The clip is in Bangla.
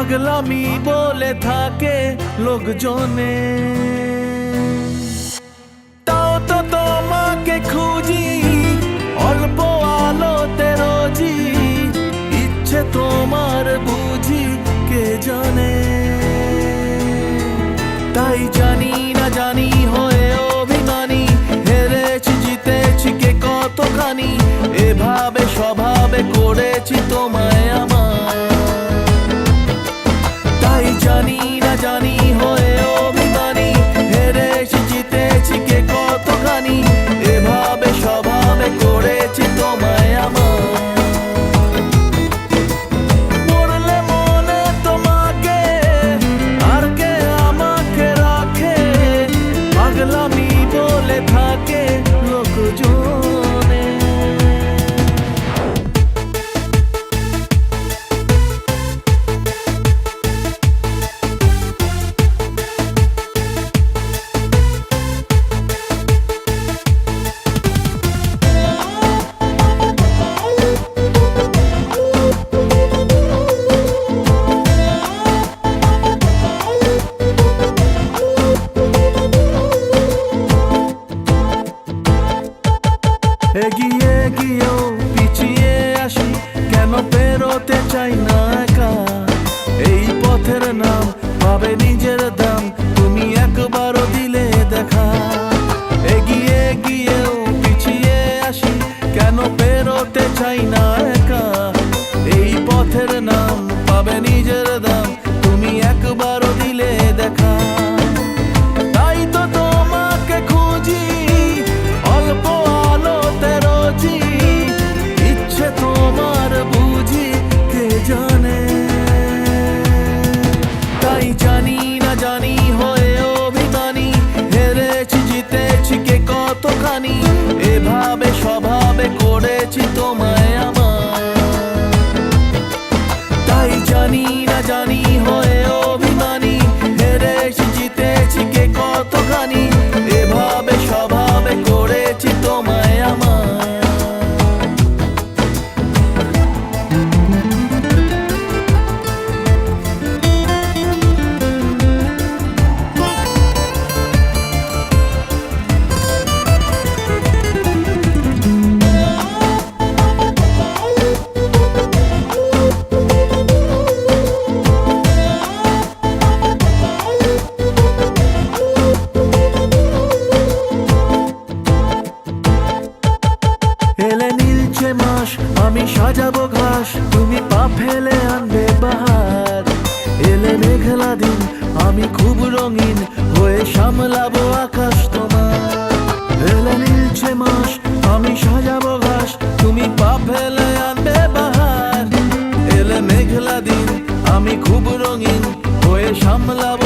পাগলামি বলে থাকে লোকজনে। তাও তো তোমাকে খুঁজি অল্প আলোতে রোজি, ইচ্ছে তোমার বুঝি কে জানে। তাই জানি না জানি হয়ে অভিমানী, হেরেছি জিতেছি কে কতখানি, এভাবে স্বভাবে করেছি তোমায় আমার। তাই জানি না জানি হয়ে অভিমানী, হেরেছি জিতেছি কে কতখানি, এভাবে স্বভাবে করেছি তোমায় আমার। মরলে মনে তোমাকে আর কে আমাকে রাখে, পাগলামি বলে থাকে লোকজনে। এগিয়ে গিয়েও পিছিয়ে আসি, কেন পেরোতে চাই না একা। এই পথের নাম পাবে নিজের দাম, তুমি একবারও দিলে দেখা। এগিয়ে গিয়েও পিছিয়ে আসি, কেন পেরোতে চাই না একা। এই পথের নাম পাবে নিজের দাম, তুমি একবারও দিলে দেখা। তাই তো তোমাকে খুঁজি অল্প আলোতে রোজি, ইচ্ছে তোমার বুঝি কে জানে। তাই জানি না জানি হয়ে অভিমানী, হেরেছি জিতেছি কে কতখানি, এভাবে স্বভাবে করেছি তোমায় আমার। তাই জানি না জানি হয়ে অভিমানী, হেরেছি জিতেছি কে কতখানি, এভাবে স্বভাবে করেছি তোমায় আমার। এলে নীলচে মাস আমি সাজাবো ঘাস, তুমি পা ফেলে আনবে বাহার। এলে মেঘলা দিন আমি খুব রঙিন হয়ে সামলাবো আকাশ তোমার। এলে নীলচে মাস আমি সাজাবো ঘাস, তুমি পা ফেলে আনবে বাহার। এলে মেঘলা দিন আমি খুব রঙিন হয়ে সামলাবো